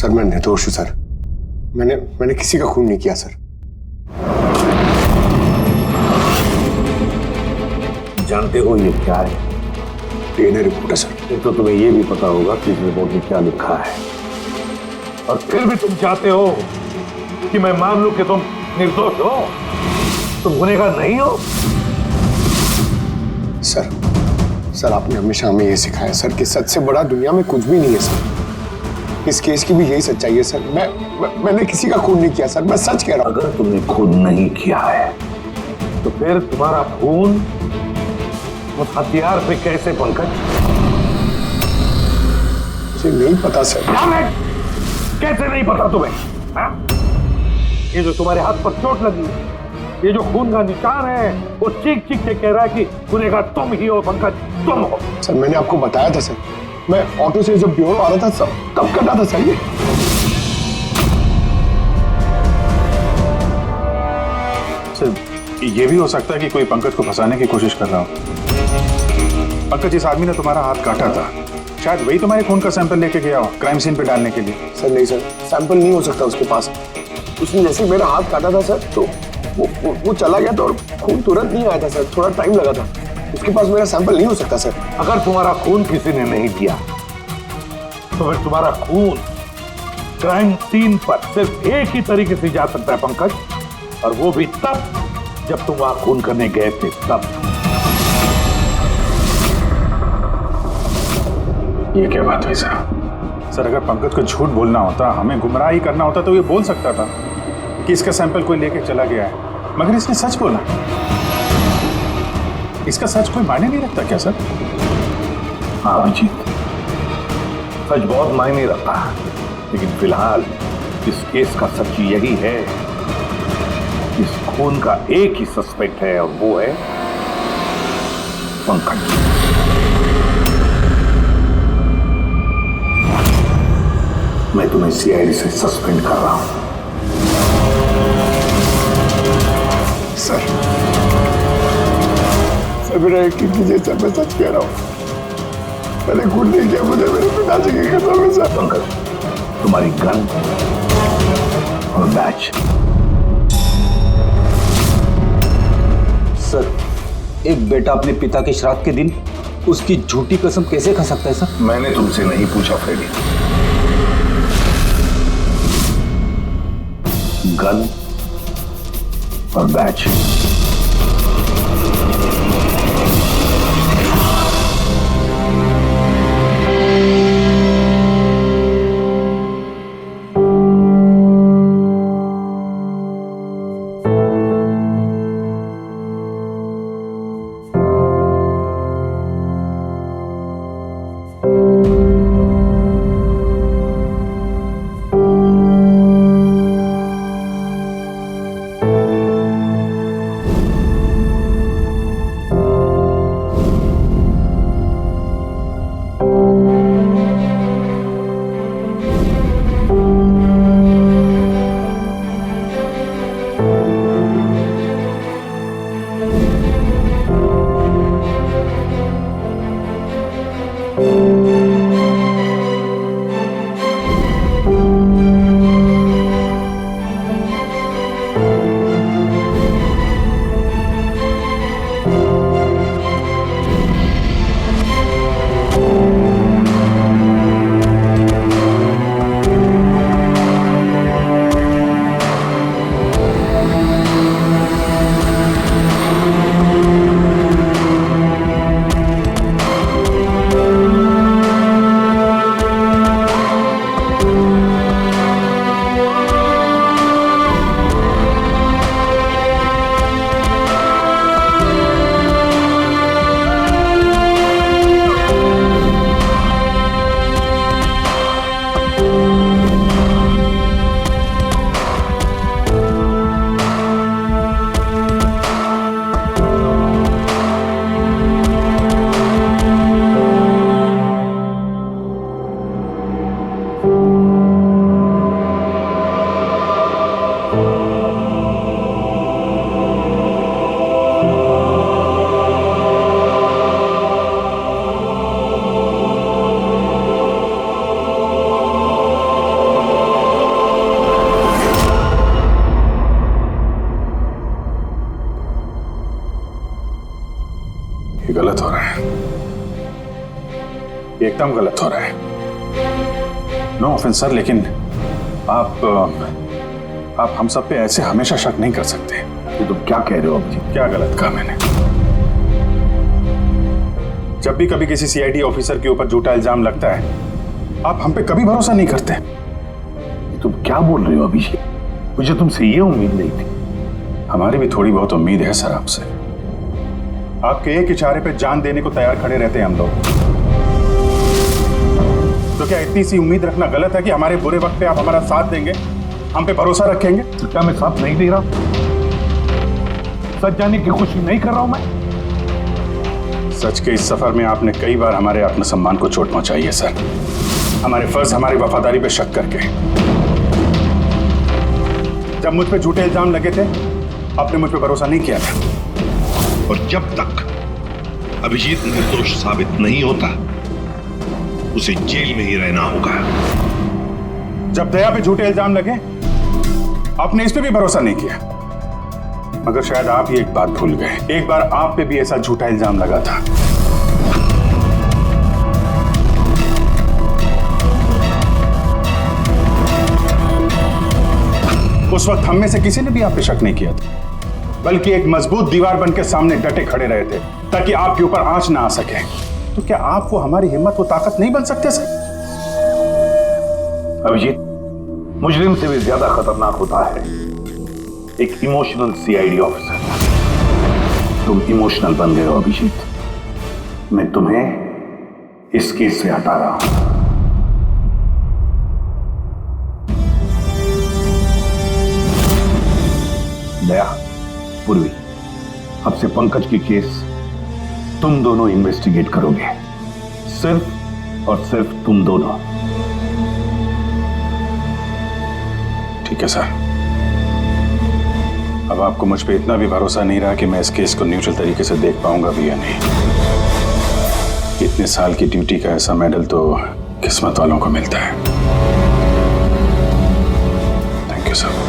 Sir मैं निर्दोष हूं सर। मैंने किसी का खून नहीं किया सर। जानते हो ये क्या है? डीएनए रिपोर्ट है सर। फिर तो तुम्हें ये भी पता होगा कि इस रिपोर्ट में क्या लिखा है, और फिर भी तुम चाहते हो कि मैं मान लूं कि तुम निर्दोष हो, तुम गुनहगार नहीं हो। सर आपने हमेशा हमें ये सिखाया सर कि सच से बड़ा दुनिया में कुछ भी नहीं है सर। इस केस की भी यही सच्चाई है सर। मैंने किसी का खून नहीं किया सर, मैं सच कह रहा हूं। अगर तुमने खून नहीं किया है तो फिर तुम्हारा खून उस हथियार पे कैसे पंकज? मुझे नहीं पता सर। कैसे नहीं पता तुम्हें? हा? ये जो तुम्हारे हाथ पर चोट लगी, ये जो खून का निशान है, वो चीख चीख के कह रहा है कि गुनहगार तुम ही हो पंकज, तुम हो। सर मैंने आपको बताया था सर, मैं ऑटो से जब ब्यूरो आ रहा था सब तब कटा था सर। सर ये भी हो सकता है कि कोई पंकज को फंसाने की कोशिश कर रहा हो। पंकज, इस आदमी ने तुम्हारा हाथ काटा था, शायद वही तुम्हारे खून का सैंपल लेके गया हो क्राइम सीन पे डालने के लिए। सर नहीं सर, सैंपल नहीं हो सकता उसके पास। उसने जैसे ही मेरा हाथ काटा था सर तो वो चला गया था और खून तुरंत नहीं आया था सर, थोड़ा टाइम लगा था। उसके पास मेरा सैंपल नहीं हो सकता सर। अगर तुम्हारा खून किसी ने नहीं दिया तो फिर तुम्हारा खून क्राइम सीन पर सिर्फ एक ही तरीके से जा सकता है पंकज, और वो भी तब जब तुम वहां खून करने गए थे तब। ये क्या बात हुई साहब? सर अगर पंकज को झूठ बोलना होता, हमें गुमराह ही करना होता तो ये बोल सकता था कि इसका सैंपल कोई लेके चला गया है, मगर इसने सच बोला। इसका सच कोई मायने नहीं रखता क्या सर? हाँ अभिजीत, सच बहुत मायने रखता है, लेकिन फिलहाल इस केस का सच यही है, इस खून का एक ही सस्पेक्ट है और वो है पंकज। मैं तुम्हें सीआईडी से सस्पेंड कर रहा हूं। सर मेरा यकीन कीजिए सर, मैं सच कह रहा हूं। मैंने खून नहीं किया, मुझे मेरे पिताजी की कसम है सर। पंकज, तुम्हारी गन और बैच। सर एक बेटा अपने पिता के श्राद्ध के दिन उसकी झूठी कसम कैसे खा सकता है सर? मैंने तुमसे नहीं पूछा फ्रेडी। गन और बैच। ये एकदम गलत हो रहा है। नो ऑफेंस सर, लेकिन आप हम सब पे ऐसे हमेशा शक नहीं कर सकते। ये तुम क्या कह रहे हो अभिजीत? क्या गलत कहा मैंने? जब भी कभी किसी सीआईडी ऑफिसर के ऊपर झूठा इल्जाम लगता है, आप हम पे कभी भरोसा नहीं करते। ये तुम क्या बोल रहे हो अभिजीत? मुझे तुमसे ये उम्मीद नहीं थी। हमारी भी थोड़ी बहुत उम्मीद है सर आपसे। आपके एक इशारे पे जान देने को तैयार खड़े रहते हैं हम लोग। तो क्या इतनी सी उम्मीद रखना गलत है कि हमारे बुरे वक्त पे आप हमारा साथ देंगे, हम पे भरोसा रखेंगे? तो क्या मैं साथ नहीं दे रहा? सच जाने की कोशिश नहीं कर रहा हूं मैं? सच के इस सफर में आपने कई बार हमारे आत्मसम्मान को चोट पहुंचाई है सर, हमारे फर्ज, हमारी वफादारी पे शक करके। जब मुझ पे झूठे इल्जाम लगे थे, आपने मुझ पे भरोसा नहीं किया था। और जब तक अभिजीत निर्दोष साबित नहीं होता, उसे जेल में ही रहना होगा। जब दया पे झूठे इल्जाम लगे, आपने इस पे भी भरोसा नहीं किया। मगर शायद आप ही एक बात भूल गए, एक बार आप पे भी ऐसा झूठा इल्जाम लगा था। उस वक्त हम में से किसी ने भी आप पे शक नहीं किया था, बल्कि एक मजबूत दीवार बन के सामने डटे खड़े रहे थे ताकि आपके ऊपर आंच ना आ सके। तो क्या आप वो हमारी हिम्मत, वो ताकत नहीं बन सकते सर? अभिजीत, मुजरिम से भी ज्यादा खतरनाक होता है एक इमोशनल सीआईडी ऑफिसर। तुम इमोशनल बन गए हो अभिजीत। मैं तुम्हें इस केस से हटा रहा हूं। दया, पूर्वी, अब से पंकज की केस तुम दोनों इन्वेस्टिगेट करोगे, सिर्फ और सिर्फ तुम दोनों। ठीक है सर। अब आपको मुझ पे इतना भी भरोसा नहीं रहा कि मैं इस केस को न्यूट्रल तरीके से देख पाऊंगा भी या नहीं। इतने साल की ड्यूटी का ऐसा मेडल तो किस्मत वालों को मिलता है। Thank you sir.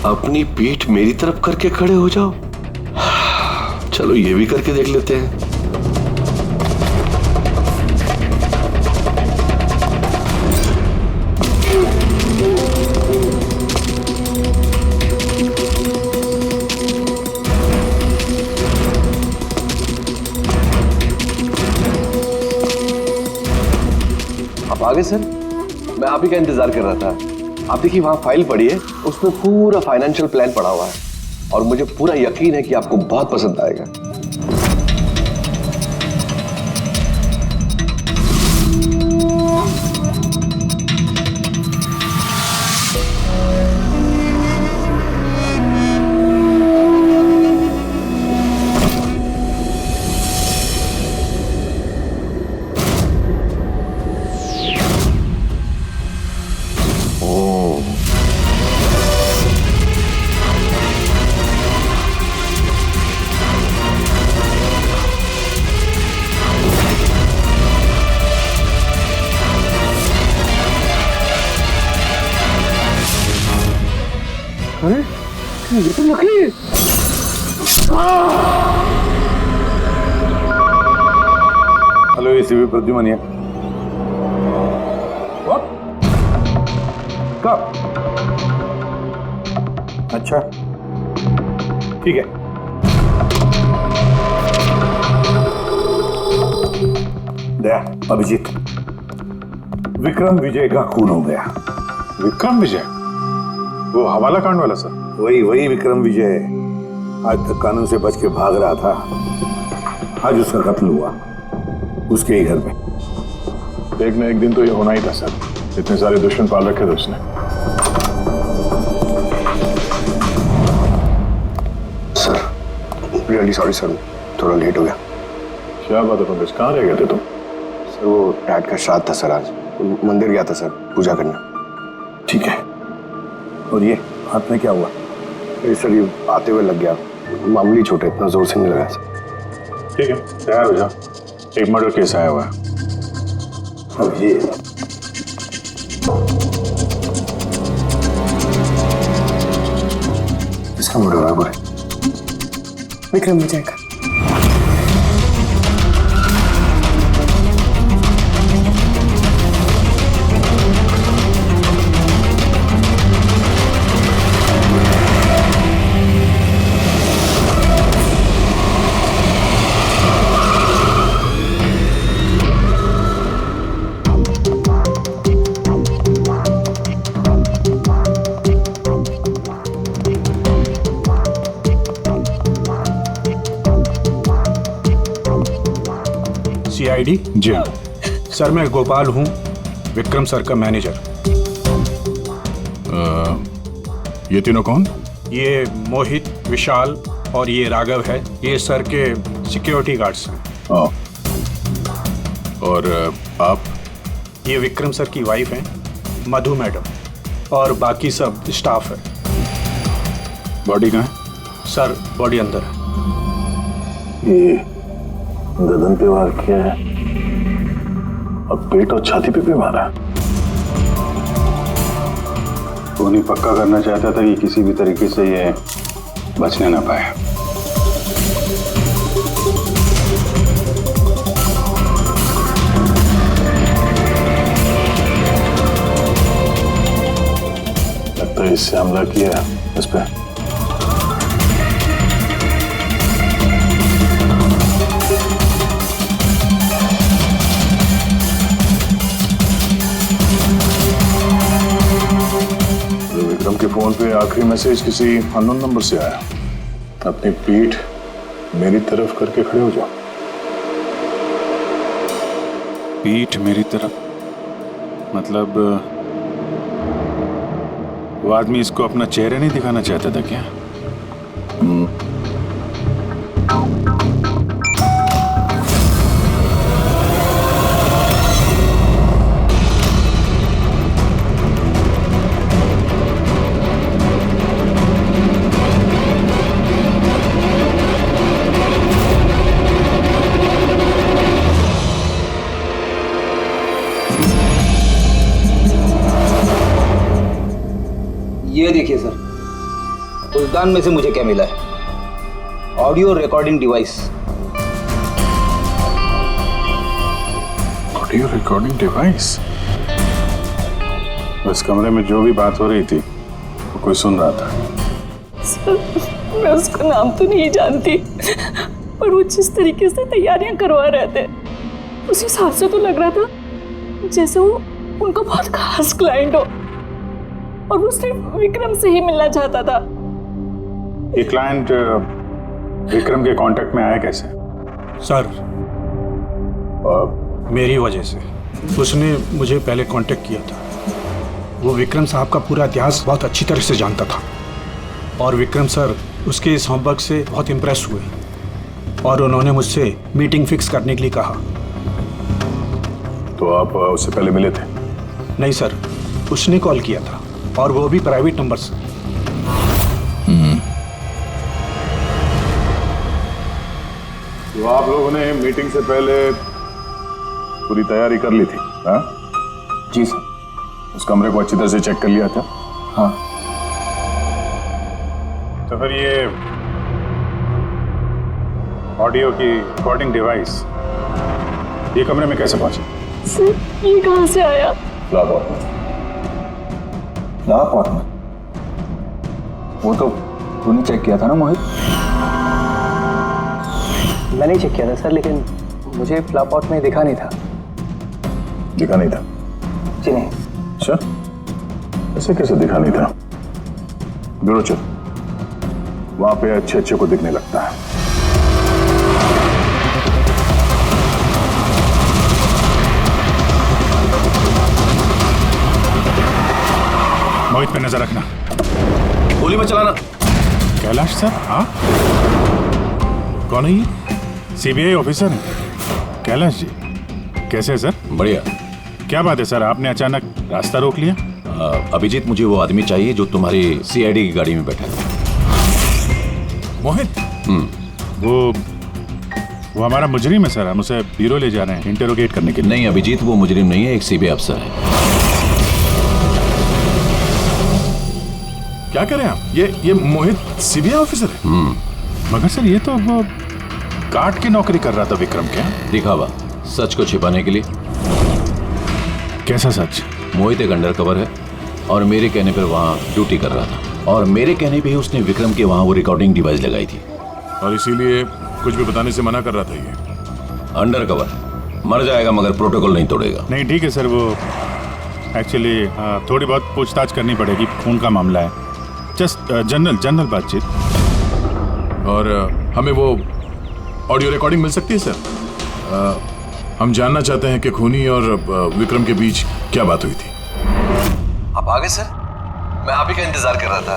अपनी पीठ मेरी तरफ करके खड़े हो जाओ। चलो ये भी करके देख लेते हैं। आप आ गए सर, मैं आप ही का इंतजार कर रहा था। आप देखिए वहां फाइल पड़ी है, उसमें पूरा फाइनेंशियल प्लान पड़ा हुआ है और मुझे पूरा यकीन है कि आपको बहुत पसंद आएगा। अरे ये तो लकी है। हेलो एसीपी प्रद्युमन है। कब? अच्छा ठीक है। दया, अभिजीत, विक्रम विजय का खून हो गया। विक्रम विजय? वो हवाला कांड वाला सर? वही विक्रम विजय आज तक कानून से बच के भाग रहा था। आज उसका कत्ल हुआ, उसके ही घर में। एक न एक दिन तो ये होना ही था सर, इतने सारे दुश्मन पाल रखे थे उसने। सर रियली सॉरी सर, थोड़ा लेट हो गया। क्या बात है पंकज, कहाँ रह गए थे तुम? सर वो डैड का श्राद्ध था सर, आज मंदिर गया था सर पूजा करने। ठीक है। और ये हाथ में क्या हुआ? ये सर ये आते हुए लग गया, मामूली चोट है, इतना जोर से नहीं लगा सर। ठीक है, तैयार हो जाओ, एक मर्डर केस आया हुआ है। अब ये इसका मर्डर हुआ है बुरे, विक्रम विजय का। सीआईडी? जी हाँ। सर मैं गोपाल हूँ, विक्रम सर का मैनेजर। ये तीनों कौन? ये मोहित, विशाल और ये राघव है, ये सर के सिक्योरिटी गार्ड्स हैं। और आप? ये विक्रम सर की वाइफ हैं, मधु मैडम, और बाकी सब स्टाफ है। बॉडी कहाँ है? सर बॉडी अंदर है। ये गर्दन पे वार किया है, अब पेट और छाती पे भी मारा। वो नहीं पक्का करना चाहता था कि किसी भी तरीके से ये बचने ना पाए। लगता है इससे हमला किया इस पे। विक्रम के फोन पे आखिरी मैसेज किसी अननोन नंबर से आया। अपनी पीठ मेरी तरफ करके खड़े हो जाओ। पीठ मेरी तरफ मतलब वो आदमी इसको अपना चेहरा नहीं दिखाना चाहता था क्या? ये देखिए सर, उस दान में से मुझे क्या मिला है? Audio recording device. Audio recording device? इस कमरे में जो भी बात हो रही थी वो कोई सुन रहा था। सर मैं उसका नाम तो नहीं जानती, पर वो जिस तरीके से तैयारियां करवा रहे थे उस हिसाब से तो लग रहा था जैसे वो उनका बहुत खास क्लाइंट हो और वो सिर्फ विक्रम से ही मिलना चाहता था। ये क्लाइंट विक्रम के कांटेक्ट में आया कैसे? सर मेरी वजह से। उसने मुझे पहले कांटेक्ट किया था। वो विक्रम साहब का पूरा इतिहास बहुत अच्छी तरह से जानता था और विक्रम सर उसके इस होमवर्क से बहुत इम्प्रेस हुए और उन्होंने मुझसे मीटिंग फिक्स करने के लिए कहा। तो आप उससे पहले मिले थे? नहीं सर, उसने कॉल किया था और वो भी प्राइवेट नंबर से। तो आप लोगों ने मीटिंग से पहले पूरी तैयारी कर ली थी? हाँ जी सर। उस कमरे को अच्छी तरह से चेक कर लिया था? हाँ। तो फिर ये ऑडियो की रिकॉर्डिंग डिवाइस ये कमरे में कैसे पहुंची? सर ये कहाँ से आया? लाहौर में। वो तो तूने चेक किया था ना मोहित? मैंने चेक किया था सर, लेकिन मुझे फ्लापॉट में दिखा नहीं था। दिखा नहीं था? जी नहीं। अच्छा, ऐसे कैसे दिखा नहीं था? ब्यूरो चल, वहां पे अच्छे अच्छे को दिखने लगता है। मोहित पे नजर रखना। गोली में चलाना। कैलाश सर? हाँ, कौन है ये? सीबीआई ऑफिसर है कैलाश जी। कैसे है सर? बढ़िया। क्या बात है सर, आपने अचानक रास्ता रोक लिया? अभिजीत, मुझे वो आदमी चाहिए जो तुम्हारी सीआईडी की गाड़ी में बैठा है। मोहित? वो हमारा मुजरिम है सर, हम उसे ब्यूरो ले जा रहे हैं इंटेरोगेट करने के लिए। नहीं अभिजीत, वो मुजरिम नहीं है, एक सीबीआई अफसर है। क्या करें आप? ये मोहित सीबीआई ऑफिसर है? मगर सर ये तो वो गार्ड की नौकरी कर रहा था विक्रम के। दिखावा, सच को छिपाने के लिए। कैसा सच? मोहित एक अंडरकवर है और मेरे कहने पर वहाँ ड्यूटी कर रहा था, और मेरे कहने पे ही उसने विक्रम के वहाँ वो रिकॉर्डिंग डिवाइस लगाई थी, और इसीलिए कुछ भी बताने से मना कर रहा था ये। अंडरकवर मर जाएगा मगर प्रोटोकॉल नहीं तोड़ेगा। नहीं ठीक है सर, वो एक्चुअली थोड़ी बहुत पूछताछ करनी पड़ेगी, खून का मामला है, जस्ट जनरल बातचीत। और हमें वो ऑडियो रिकॉर्डिंग मिल सकती है सर? हम जानना चाहते हैं कि खूनी और विक्रम के बीच क्या बात हुई थी। आप आ गए सर? मैं आप ही का इंतजार कर रहा था।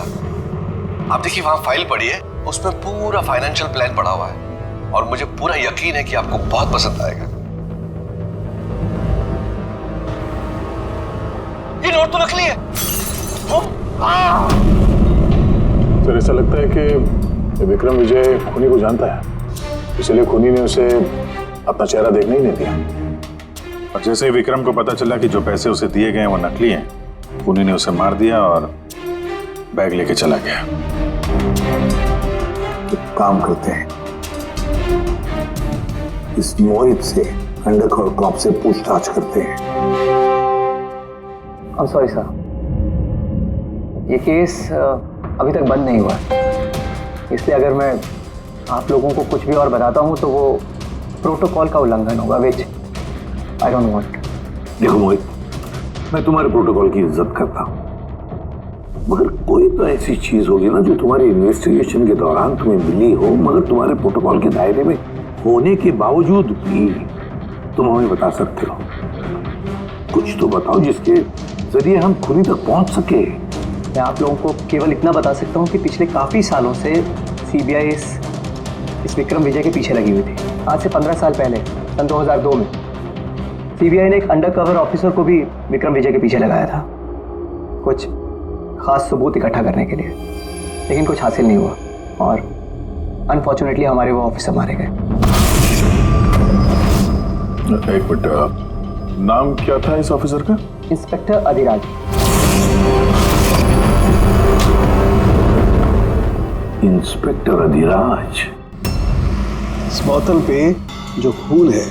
आप देखिए वहां फाइल पड़ी है, उसमें पूरा फाइनेंशियल प्लान पड़ा हुआ है, और मुझे पूरा यकीन है कि आपको बहुत पसंद आएगा। ये नोट तो नकली है। सर ऐसा लगता है कि विक्रम विजय खूनी को जानता है, इसलिए खूनी ने उसे अपना चेहरा देखने ही नहीं दिया। और जैसे ही विक्रम को पता चला कि जो पैसे उसे दिए गए वो नकली हैं, खूनी ने उसे मार दिया और बैग लेके चला गया। एक काम करते हैं, इस मोहित से अंडरकवर कॉप से पूछताछ करते हैं। सॉरी सर, ये केस अभी तक बंद नहीं हुआ, इसलिए अगर मैं आप लोगों को कुछ भी और बताता हूँ तो वो प्रोटोकॉल का उल्लंघन होगा, विच आई डोंट वांट। देखो मोहित, मैं तुम्हारे प्रोटोकॉल की इज्जत करता हूँ, मगर कोई तो ऐसी चीज होगी ना जो तुम्हारी इन्वेस्टिगेशन के दौरान तुम्हें मिली हो, मगर तुम्हारे प्रोटोकॉल के दायरे में होने के बावजूद भी तुम हमें बता सकते हो। कुछ तो बताओ जिसके जरिए हम खूनी तक पहुंच सके। मैं आप लोगों को केवल इतना बता सकता हूँ कि पिछले काफ़ी सालों से सीबीआई इस विक्रम विजय के पीछे लगी हुई थी। आज से 15 साल पहले सन 2002 में सीबीआई ने एक अंडरकवर ऑफिसर को भी विक्रम विजय के पीछे लगाया था, कुछ खास सबूत इकट्ठा करने के लिए, लेकिन कुछ हासिल नहीं हुआ और अनफॉर्चुनेटली हमारे वो ऑफिसर मारे गए। एक मिनट, नाम क्या था इस ऑफिसर का? इंस्पेक्टर अधिराज। इंस्पेक्टर अधिराज। इस बोतल पे जो खून है,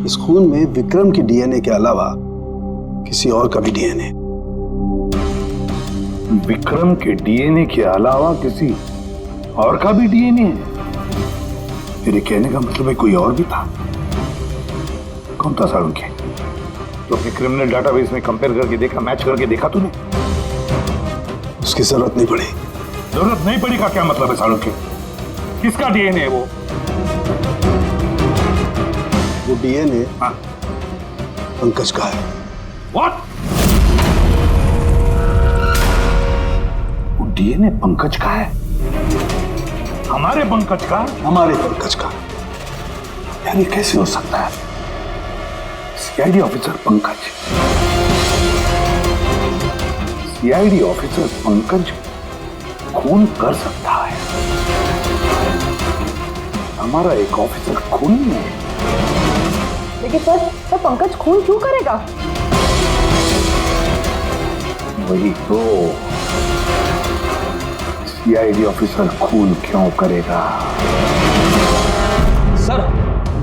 इस खून में विक्रम की डीएनए के अलावा किसी और का भी डीएनए। विक्रम के डीएनए के अलावा किसी और का भी डीएनए है? मेरे कहने का मतलब है कोई और भी था। कौन था सारुण के? तो विक्रम ने डाटाबेस में कंपेयर करके देखा, मैच करके देखा तूने? उसकी जरूरत नहीं पड़ी। जरूरत नहीं पड़ी का क्या मतलब है सारुण के? किसका डीएनए है वो? वो डीएनए पंकज का है। व्हाट? वो डीएनए पंकज का है? हमारे पंकज का? हमारे पंकज का। यार ये कैसे हो सकता है? CID officer Pankaj, CID officer Pankaj खून कर सकता है? हमारा एक ऑफिसर खून है। लेकिन सर पंकज खून क्यों करेगा? वही तो, सीआईडी ऑफिसर खून क्यों करेगा? सर,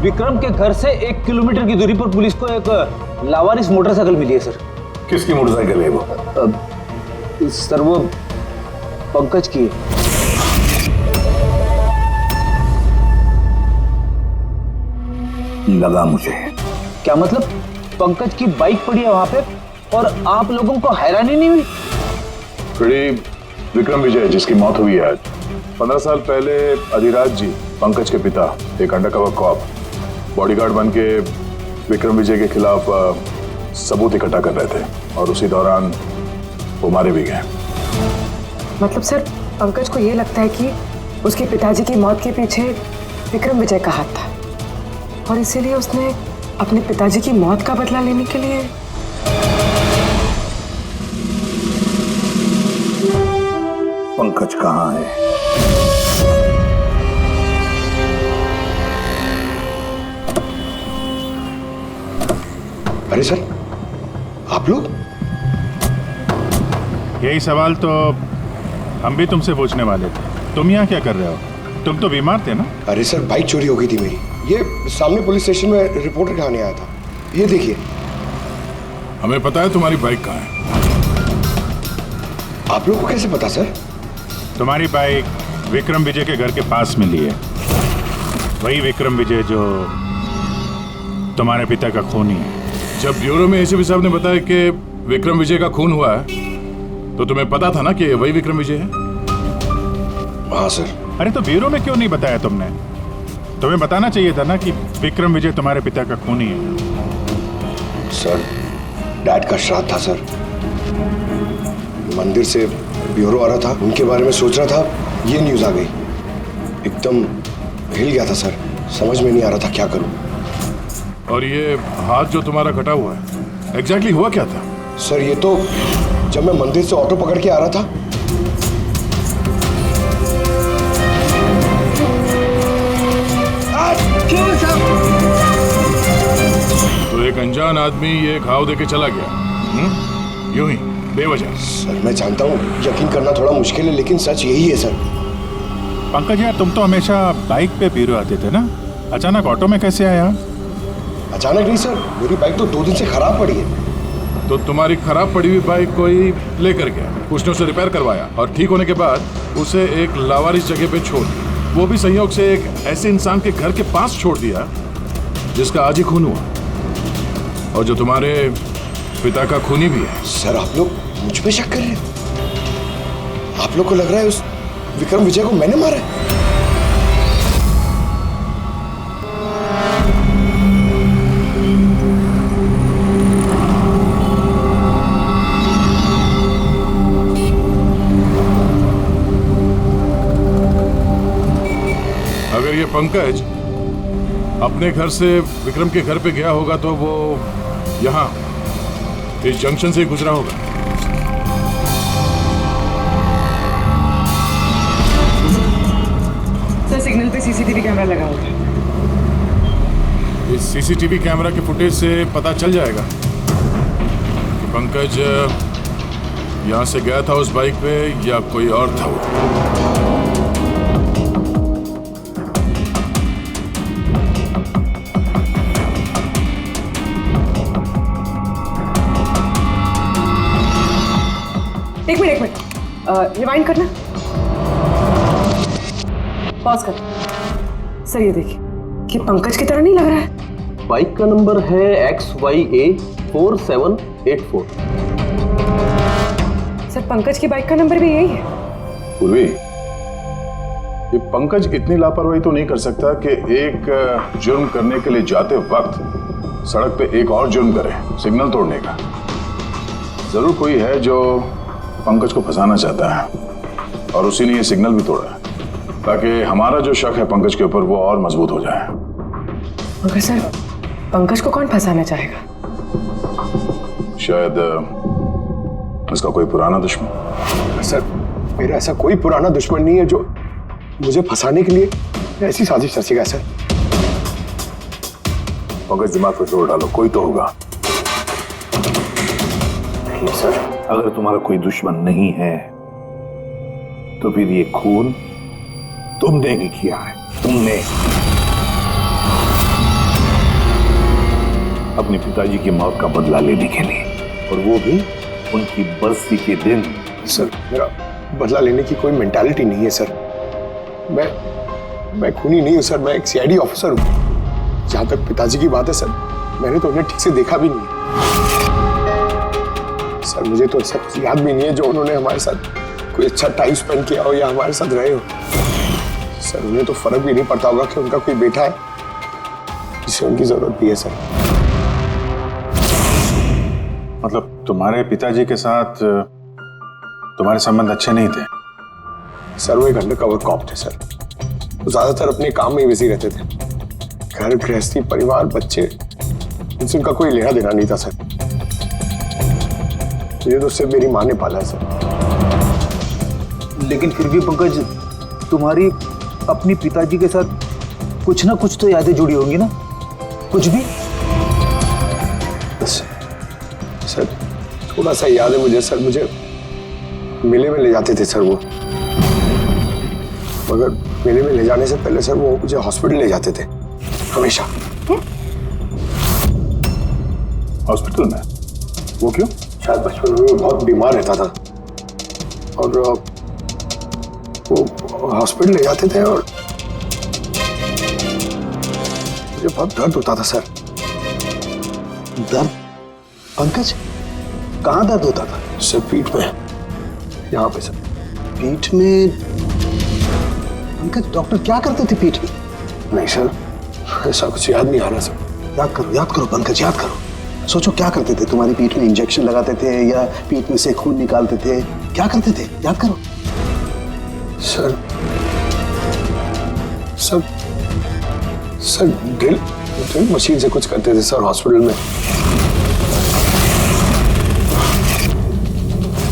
विक्रम के घर से 1 किलोमीटर की दूरी पर पुलिस को एक लावारिस मोटरसाइकिल मिली है सर। किसकी मोटरसाइकिल है वो? सर वो पंकज की है। लगा मुझे। क्या मतलब? पंकज की बाइक पड़ी है वहां पे और आप लोगों को हैरानी नहीं हुई? विक्रम विजय जिसकी मौत हुई है आज, 15 साल पहले अधिराज जी, पंकज के पिता, एक अंडरकवर कॉप, बॉडीगार्ड बन के विक्रम विजय के खिलाफ सबूत इकट्ठा कर रहे थे और उसी दौरान वो मारे भी गए। मतलब सर, पंकज को ये लगता है कि उसके पिताजी की मौत के पीछे विक्रम विजय का हाथ था और इसीलिए उसने अपने पिताजी की मौत का बदला लेने के लिए। पंकज कहाँ है? अरे सर, आप लोग? यही सवाल तो हम भी तुमसे पूछने वाले थे। तुम यहाँ क्या कर रहे हो? तुम तो बीमार थे ना? अरे सर, बाइक चोरी हो गई थी मेरी। ये सामने पुलिस स्टेशन में रिपोर्टर कराने आया था। ये देखिए। हमें पता है तुम्हारी बाइक कहाँ है। आप लोगों को कैसे पता सर? तुम्हारी बाइक विक्रम विजय के घर के पास मिली है। वही विक्रम विजय जो तुम्हारे पिता का खूनी है। जब ब्यूरो में एसीपी साहब ने बताया कि विक्रम विजय का खून हुआ है तो तुम्हें पता था ना कि वही विक्रम विजय है? हाँ सर। अरे तो ब्यूरो में क्यों नहीं बताया तुमने? तुम्हें बताना चाहिए था ना कि विक्रम विजय तुम्हारे पिता का खूनी है। सर, डैड का श्राद्ध था सर। मंदिर से ब्यूरो आ रहा था, उनके बारे में सोच रहा था, ये न्यूज आ गई। एकदम हिल गया था सर, समझ में नहीं आ रहा था क्या करूं। और ये हाथ जो तुम्हारा कटा हुआ है, एग्जैक्टली हुआ क्या था? सर, ये तो जब मैं मंदिर से ऑटो पकड़ के आ रहा था। तो एक अनजान आदमी ये घाव देके चला गया, यूं ही बेवजह। सर, मैं जानता हूँ यकीन करना थोड़ा मुश्किल है, लेकिन सच यही है सर। पंकज यार, तुम तो हमेशा बाइक पे ब्यूरो आते थे ना, अचानक ऑटो में कैसे आया? अचानक नहीं सर, मेरी बाइक तो 2 दिन से खराब पड़ी है। तो तुम्हारी खराब पड़ी हुई बाइक कोई लेकर गया, उसने उसे रिपेयर करवाया और ठीक होने के बाद उसे एक लावारिस जगह पे छोड़ दिया। वो भी संयोग से एक ऐसे इंसान के घर के पास छोड़ दिया जिसका आज ही खून हुआ और जो तुम्हारे पिता का खूनी भी है। सर, आप लोग मुझ पे शक कर रहे हैं? आप लोग को लग रहा है उस विक्रम विजय को मैंने मारा है? अगर ये पंकज अपने घर से विक्रम के घर पे गया होगा तो वो यहाँ इस जंक्शन से गुजरा होगा। सर, सिग्नल पे सीसीटीवी कैमरा लगा हुआ है। इस सीसीटीवी कैमरा के फुटेज से पता चल जाएगा कि पंकज यहाँ से गया था उस बाइक पे या कोई और था। एक मिनट रिवाइंड करना, पॉज कर। सर, ये देखिए, कि पंकज की तरह नहीं लग रहा है। बाइक का नंबर है XYA 4784। सर, पंकज की बाइक का नंबर भी यही है। पूर्वी, ये पंकज इतनी लापरवाही तो नहीं कर सकता कि एक जुर्म करने के लिए जाते वक्त सड़क पे एक और जुर्म करे, सिग्नल तोड़ने का। जरूर कोई है जो पंकज को फंसाना चाहता है और उसी ने ये सिग्नल भी तोड़ा ताकि हमारा जो शक है पंकज के ऊपर वो और मजबूत हो जाए। मगर सर, पंकज को कौन फंसाना चाहेगा? शायद इसका कोई पुराना दुश्मन। सर, मेरा ऐसा कोई पुराना दुश्मन नहीं है जो मुझे फंसाने के लिए ऐसी साजिश रचेगा। सर, पंकज, दिमाग पे जोर डालो, कोई तो होगा। नहीं सर, अगर तुम्हारा कोई दुश्मन नहीं है तो फिर ये खून तुमने ही किया है। तुमने अपने पिताजी की मौत का बदला लेने के लिए, और वो भी उनकी बरसी के दिन। सर, मेरा बदला लेने की कोई मेंटालिटी नहीं है सर। मैं खूनी नहीं हूं सर, मैं एक CID ऑफिसर हूं। जहां तक पिताजी की बात है सर, मैंने तो उन्हें ठीक से देखा भी नहीं। सर मुझे तो ऐसा कुछ याद भी नहीं है जो उन्होंने हमारे साथ कोई अच्छा टाइम स्पेंड किया हो या हमारे साथ रहे हो। सर उन्हें तो फर्क भी नहीं पड़ता होगा कि उनका कोई बेटा है जिसे उनकी जरूरत भी है। सर मतलब तुम्हारे पिताजी के साथ तुम्हारे संबंध अच्छे नहीं थे? सर वो एक अंडरकवर कॉप थे सर। वो ज्यादातर अपने काम में ही बिजी रहते थे। घर गृहस्थी परिवार बच्चे इनसे उनका कोई लेना देना नहीं था सर। मुझे तो सिर्फ मेरी माँ ने पाला है सर। लेकिन फिर भी पंकज, तुम्हारी अपनी पिताजी के साथ कुछ ना कुछ तो यादें जुड़ी होंगी ना? कुछ भी? सर थोड़ा सा याद है मुझे सर। मुझे मेले में ले जाते थे सर वो, मगर मेले में ले जाने से पहले सर वो मुझे हॉस्पिटल ले जाते थे हमेशा। हॉस्पिटल में? वो क्यों? शायद बचपन में वो बहुत बीमार रहता था और वो हॉस्पिटल ले जाते थे और मुझे बहुत दर्द होता था सर। दर्द? पंकज, कहाँ दर्द होता था? सर पीठ में, यहाँ पे सर। पीठ में? पंकज, डॉक्टर क्या करते थे पीठ में? नहीं सर, ऐसा कुछ याद नहीं आ रहा सर। याद करो पंकज, याद करो। सोचो क्या करते थे? तुम्हारी पीठ में इंजेक्शन लगाते थे या पीठ में से खून निकालते थे? क्या करते थे? याद करो। सर ड्रिल मशीन से कुछ करते थे सर हॉस्पिटल में।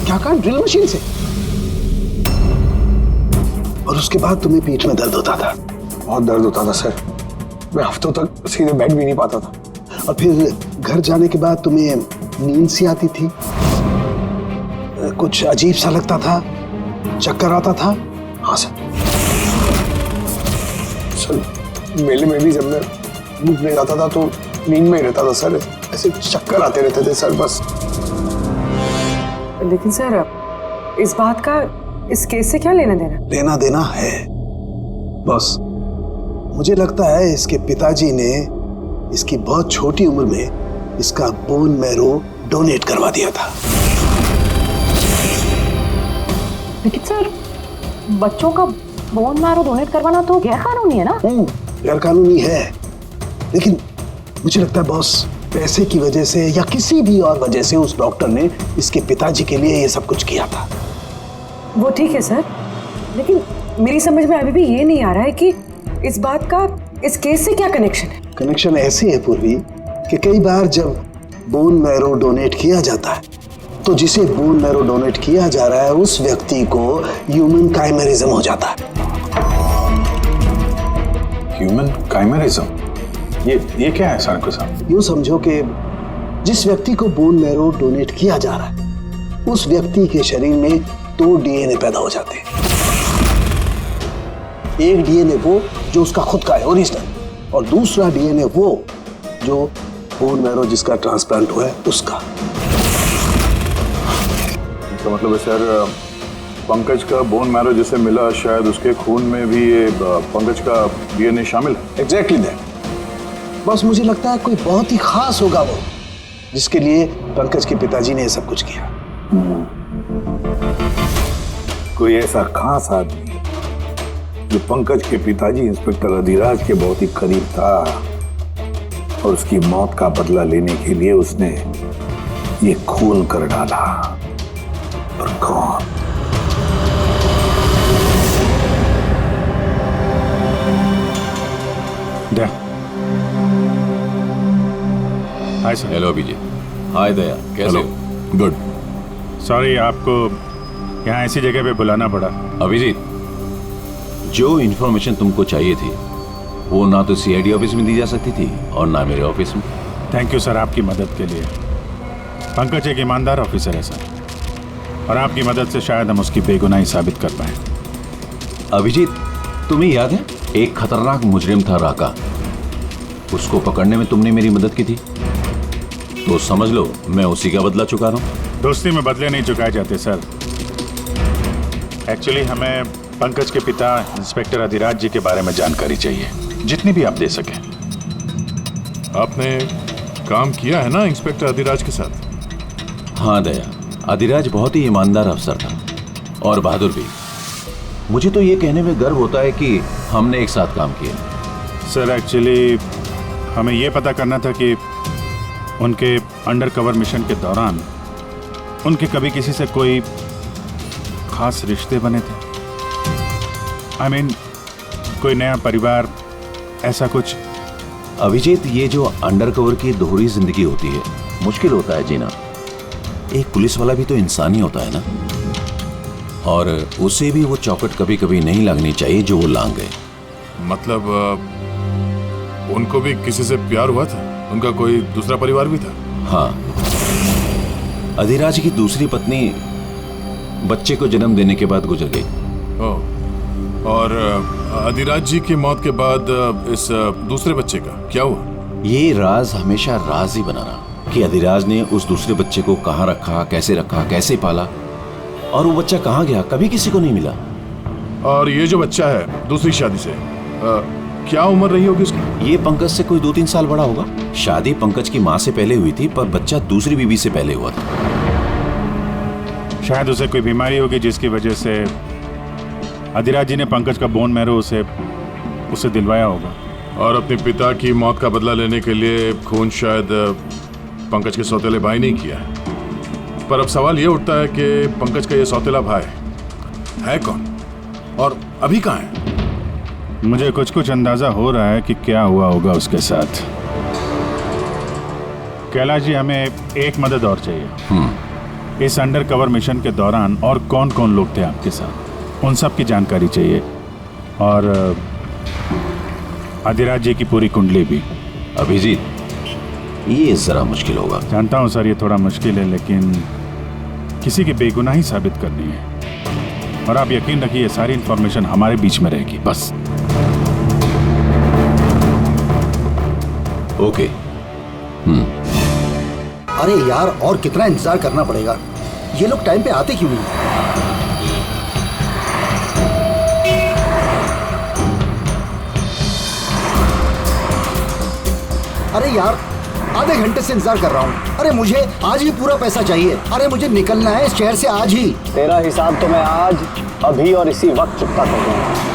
क्या कहा? ड्रिल मशीन से? और उसके बाद तुम्हें पीठ में दर्द होता था? बहुत दर्द होता था सर। मैं हफ्तों तक सीधे बैठ भी नहीं पाता था। और फिर घर जाने के बाद तुम्हें नींद सी आती थी? कुछ अजीब सा लगता था? चक्कर आता था? हाँ सर। मेले में भी जब मैं घूमने जाता था तो नींद में ही रहता था सर। ऐसे चक्कर आते रहते थे सर बस। लेकिन सर इस बात का इस केस से क्या लेना देना? लेना देना है बस। मुझे लगता है इसके पिताजी ने इसकी बहुत छोटी उम्र में इसका बोन मैरो डोनेट करवा दिया था। लेकिन सर बच्चों का बोन मैरो डोनेट करवाना तो गैर कानूनी है ना? गैर कानूनी है, लेकिन मुझे लगता है बॉस पैसे की वजह से या किसी भी और वजह से उस डॉक्टर ने इसके पिताजी के लिए ये सब कुछ किया था। वो ठीक है सर, लेकिन मेरी समझ में अभी भी ये नहीं आ रहा है कि इस बात का इस केस से क्या कनेक्शन है। कनेक्शन ऐसे है पूर्वी कि कई बार जब बोन मैरो डोनेट किया जाता है तो जिसे बोन मैरो डोनेट किया जा रहा है उस व्यक्ति को ह्यूमन काइमेरिज्म हो जाता है। ह्यूमन काइमेरिज्म? ये क्या है सर के साथ? यूं समझो कि जिस व्यक्ति को बोन मैरो डोनेट किया जा रहा है उस व्यक्ति के शरीर में 2 डीएनए पैदा हो जाते हैं। एक डीएनए वो जो उसका खुद का है ओरिजिनल, और दूसरा डीएनए वो जो बोन मैरो जिसका ट्रांसप्लांट हुआ है उसका। तो मतलब सर पंकज का बोन मैरो जिसे मिला शायद उसके खून में भी ये पंकज का डीएनए शामिल है। Exactly that. बस मुझे लगता है कोई बहुत ही खास होगा वो जिसके लिए पंकज के पिताजी ने ये सब कुछ किया। कोई ऐसा खास आदमी जो पंकज के पिताजी इंस्पेक्टर अधिराज के बहुत ही करीब था और उसकी मौत का बदला लेने के लिए उसने ये खून कर डाला। पर कौन? Hi sir. हेलो अभिजीत। हाय दया, कैसे हो? गुड। सॉरी आपको यहाँ ऐसी जगह पे बुलाना पड़ा। अभिजीत, जो इन्फॉर्मेशन तुमको चाहिए थी वो ना तो सीआईडी ऑफिस में दी जा सकती थी और ना मेरे ऑफिस में। थैंक यू सर आपकी मदद के लिए। पंकज एक ईमानदार ऑफिसर है सर, और आपकी मदद से शायद हम उसकी बेगुनाही साबित कर पाए। अभिजीत, तुम्हें याद है एक खतरनाक मुजरिम था राका, उसको पकड़ने में तुमने मेरी मदद की थी, तो समझ लो मैं उसी का बदला चुका रहा हूं। दोस्ती में बदले नहीं चुकाए जाते सर। एक्चुअली हमें पंकज के पिता इंस्पेक्टर अधिराज जी के बारे में जानकारी चाहिए, जितनी भी आप दे सकें। आपने काम किया है ना इंस्पेक्टर अधिराज के साथ? हाँ दया, अधिराज बहुत ही ईमानदार अफसर था और बहादुर भी। मुझे तो ये कहने में गर्व होता है कि हमने एक साथ काम किया। सर एक्चुअली हमें ये पता करना था कि उनके अंडर कवर मिशन के दौरान उनके कभी किसी से कोई खास रिश्ते बने थे। I mean, कोई नया परिवार, ऐसा कुछ। अभिजीत, ये जो अंडरकवर की दोहरी जिंदगी होती है, मुश्किल होता है जीना। एक पुलिस वाला भी तो इंसान ही होता है ना, और उसे भी वो चौकट कभी कभी नहीं लगनी चाहिए जो वो लांग गए। मतलब उनको भी किसी से प्यार हुआ था? उनका कोई दूसरा परिवार भी था? हाँ, अधिराज की दूसरी पत्नी बच्चे को जन्म देने के बाद गुजर गई। और अधिराज जी की मौत के बाद इस दूसरे बच्चे का क्या हुआ? ये राज हमेशा राज ही बना रहा कि अधिराज ने उस दूसरे बच्चे को कहाँ रखा, कैसे पाला, और वो बच्चा कहाँ गया, कभी किसी को नहीं मिला। और ये जो बच्चा है दूसरी शादी से, क्या उम्र रही होगी उसकी? ये पंकज से कोई 2-3 साल बड़ा होगा। शादी पंकज की माँ से पहले हुई थी, पर बच्चा दूसरी बीवी से पहले हुआ था। शायद उसे कोई बीमारी होगी जिसकी वजह से अधिराज जी ने पंकज का बोन मैरो उसे दिलवाया होगा। और अपने पिता की मौत का बदला लेने के लिए खून शायद पंकज के सौतेले भाई ने किया है। पर अब सवाल ये उठता है कि पंकज का ये सौतेला भाई है कौन और अभी कहाँ है? मुझे कुछ अंदाजा हो रहा है कि क्या हुआ होगा उसके साथ। कैलाश जी, हमें एक मदद और चाहिए। इस अंडर कवर मिशन के दौरान और कौन कौन लोग थे आपके साथ, उन सब की जानकारी चाहिए, और अधिराज जी की पूरी कुंडली भी। अभिजीत, ये जरा मुश्किल होगा। जानता हूँ सर, ये थोड़ा मुश्किल है, लेकिन किसी की बेगुनाही साबित करनी है, और आप यकीन रखिए ये सारी इंफॉर्मेशन हमारे बीच में रहेगी, बस। ओके। अरे यार, और कितना इंतजार करना पड़ेगा? ये लोग टाइम पे आते क्यों नहीं? अरे यार, आधे घंटे से इंतजार कर रहा हूँ। अरे मुझे आज ही पूरा पैसा चाहिए। अरे मुझे निकलना है इस शहर से आज ही। तेरा हिसाब तो मैं आज, अभी और इसी वक्त चुकता कर दूंगा।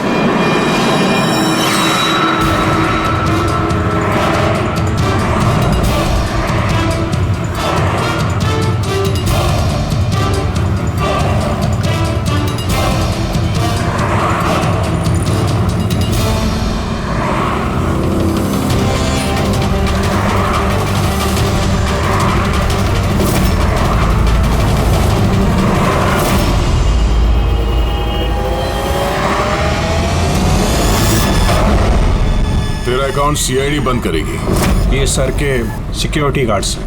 अकाउंट सीआईडी बंद करेगी। ये सर के सिक्योरिटी गार्ड्स हैं।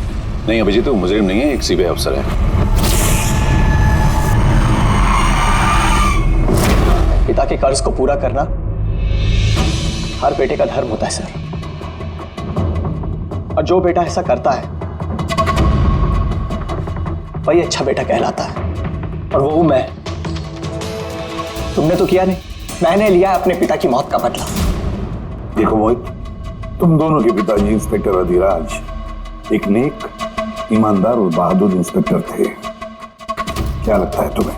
नहीं अभिजीत, तो मुजरिम नहीं है, एक सीबीआई अफसर है। पिता के कर्ज को पूरा करना हर बेटे का धर्म होता है सर, और जो बेटा ऐसा करता है वही अच्छा बेटा कहलाता है, और वो हूं मैं। तुमने तो किया नहीं, मैंने लिया अपने पिता की मौत का बदला। देखो मोहित, तुम दोनों के पिताजी इंस्पेक्टर अधिराज एक नेक, ईमानदार और बहादुर इंस्पेक्टर थे। क्या लगता है तुम्हें,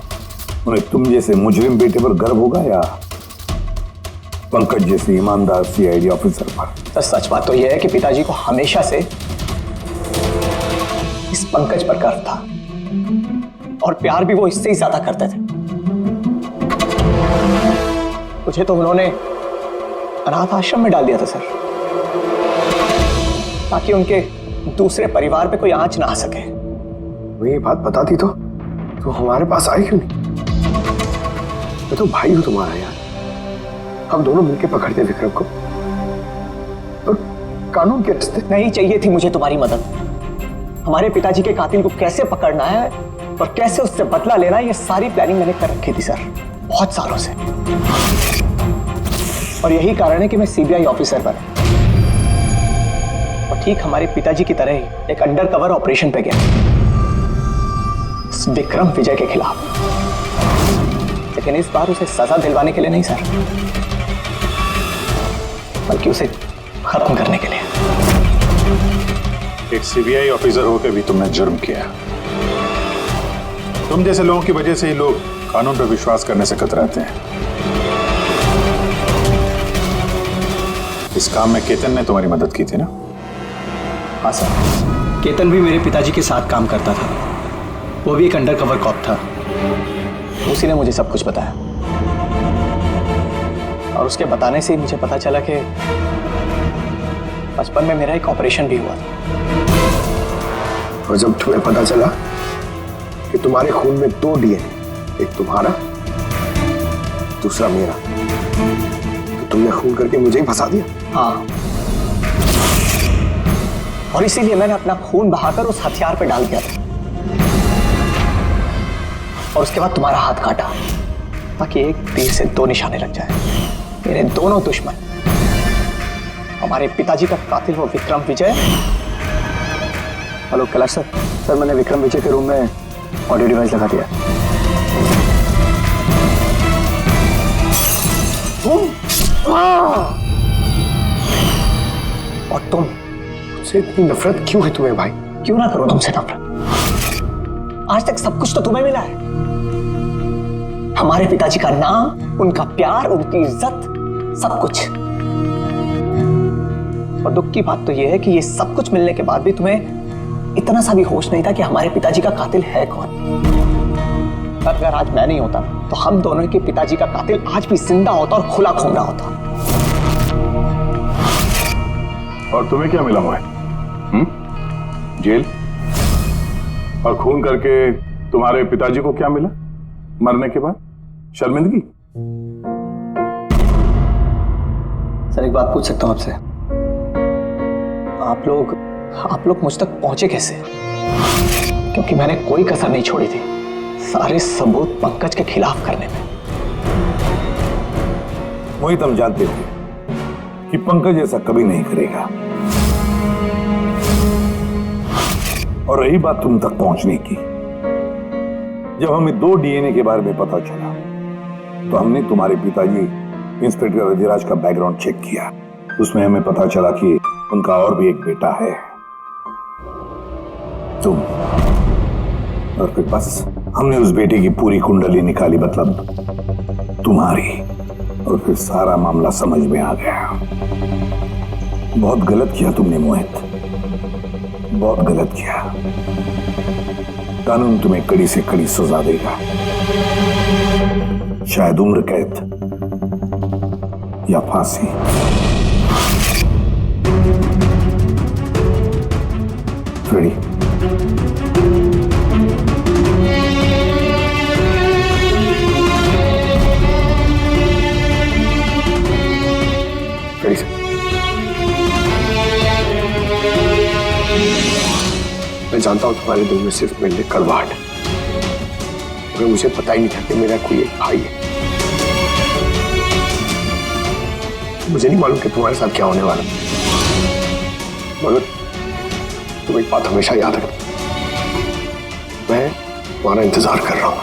उन्हें तुम जैसे मुजरिम बेटे पर गर्व होगा या पंकज जैसे ईमानदार सीआईडी ऑफिसर पर? तो सच बात तो यह है कि पिताजी को हमेशा से इस पंकज पर गर्व था, और प्यार भी वो इससे ही ज्यादा करते थे। मुझे तो उन्होंने अनाथ आश्रम में डाल दिया था सर, ताकि उनके दूसरे परिवार पे कोई आंच ना आ सके। वो ये बात बताती तो हमारे पास आई क्यों नहीं? मैं तो भाई हूं तुम्हारा यार, हम दोनों मिलकर पकड़ते विक्रम को, और कानून के रास्ते। नहीं चाहिए थी मुझे तुम्हारी मदद। हमारे पिताजी के कातिल को कैसे पकड़ना है और कैसे उससे बदला लेना है, ये सारी प्लानिंग मैंने कर रखी थी सर, बहुत सालों से। और यही कारण है कि मैं सीबीआई ऑफिसर बना, और ठीक हमारे पिताजी की तरह ही एक अंडरकवर ऑपरेशन पे गया इस विक्रम विजय के खिलाफ। लेकिन इस बार उसे सजा दिलवाने के लिए नहीं सर, बल्कि उसे खत्म करने के लिए। एक सीबीआई ऑफिसर होकर भी तुमने जुर्म किया। तुम जैसे लोगों की वजह से ही लोग कानून पर विश्वास करने से कतराते हैं। इस काम में केतन ने तुम्हारी मदद की थी ना? हाँ सर, केतन भी मेरे पिताजी के साथ काम करता था। वो भी एक अंडरकवर कॉप था। उसी ने मुझे सब कुछ बताया और उसके बताने से ही मुझे पता चला कि बचपन में मेरा एक ऑपरेशन भी हुआ था। और जब तुम्हें पता चला कि तुम्हारे खून में 2 डीएनए, एक तुम्हारा दूसरा मेरा, तो तुमने खून करके मुझे ही फंसा दिया। हाँ, और इसीलिए मैंने अपना खून बहाकर उस हथियार पे डाल दिया था और उसके बाद तुम्हारा हाथ काटा ताकि एक तीर से 2 निशाने लग जाए। मेरे दोनों दुश्मन, हमारे पिताजी का कातिल वो विक्रम विजय। हेलो कैलाश सर, मैंने विक्रम विजय के रूम में ऑडियो डिवाइस लगा दिया। और तुम मुझसे इतनी नफरत क्यों है तुम्हें भाई? क्यों ना करो तुमसे नफरत? आज तक सब कुछ तो तुम्हें मिला है। हमारे पिताजी का नाम, उनका प्यार, उनकी इज्जत, सब कुछ। और दुख की बात तो यह है कि ये सब कुछ मिलने के बाद भी तुम्हें इतना सा भी होश नहीं था कि हमारे पिताजी का कातिल है कौन। अगर आज मैं नहीं होता तो हम दोनों के पिताजी का कातिल आज भी जिंदा होता और खुला घूम रहा होता। और तुम्हें क्या मिला हुआ है? जेल? और खून करके तुम्हारे पिताजी को क्या मिला मरने के बाद? शर्मिंदगी? सर एक बात पूछ सकता हूं आपसे? आप लोग मुझ तक पहुंचे कैसे? क्योंकि मैंने कोई कसर नहीं छोड़ी थी सारे सबूत पंकज के खिलाफ करने में। मोहित, हम जानते थे कि पंकज ऐसा कभी नहीं करेगा। और रही बात तुम तक पहुंचने की, जब हमें 2 डीएनए के बारे में पता चला तो हमने तुम्हारे पिताजी इंस्पेक्टर रजिराज का बैकग्राउंड चेक किया। उसमें हमें पता चला कि उनका और भी एक बेटा है, तुम। और फिर बस हमने उस बेटे की पूरी कुंडली निकाली, मतलब तुम्हारी। और फिर सारा मामला समझ में आ गया। बहुत गलत किया तुमने मोहित, बहुत गलत किया। कानून तुम्हें कड़ी से कड़ी सजा देगा, शायद उम्र कैद या फांसी। रेडी? मैं जानता हूं तुम्हारे दिल में सिर्फ मेरे लिए कड़वाहट है, मगर मुझे पता ही नहीं था कि मेरा कोई एक भाई है। मुझे नहीं मालूम कि तुम्हारे साथ क्या होने वाला, मगर तुम एक बात हमेशा याद रखना, मैं तुम्हारा इंतजार कर रहा हूं।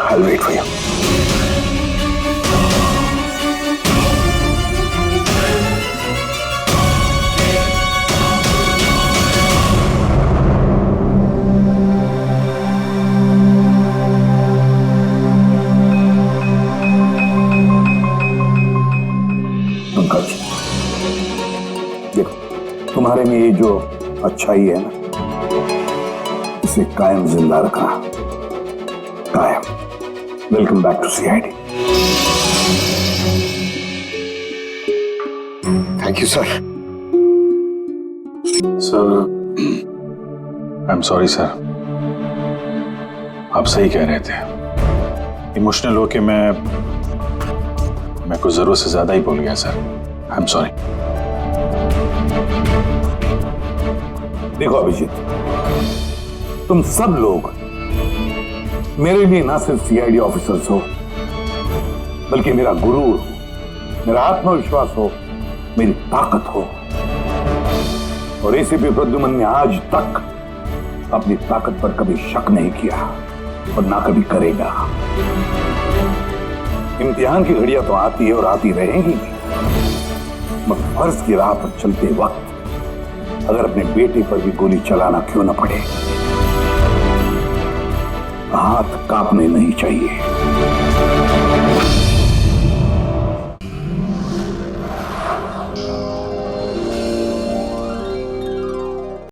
I'll wait for you. Pankaj, देखो, तुम्हारे में ये जो अच्छाई है ना, इसे कायम जिंदा रखना, कायम। Welcome back to CID. Thank you sir. Sir, I am sorry sir, आप सही कह रहे थे। इमोशनल होके मैं कुछ जरूरत से ज्यादा ही बोल गया सर। I am sorry. देखो अभिजीत, तुम सब लोग मेरे लिए ना सिर्फ सीआईडी ऑफिसर्स हो, बल्कि मेरा गुरूर हो, मेरा आत्मविश्वास हो, मेरी ताकत हो। और एसीपी प्रद्युमन ने आज तक अपनी ताकत पर कभी शक नहीं किया और ना कभी करेगा। इम्तिहान की घड़ियां तो आती है और आती रहेंगी, मगर फर्ज की राह पर चलते वक्त अगर अपने बेटे पर भी गोली चलाना क्यों न पड़े, हाथ कांपने नहीं चाहिए।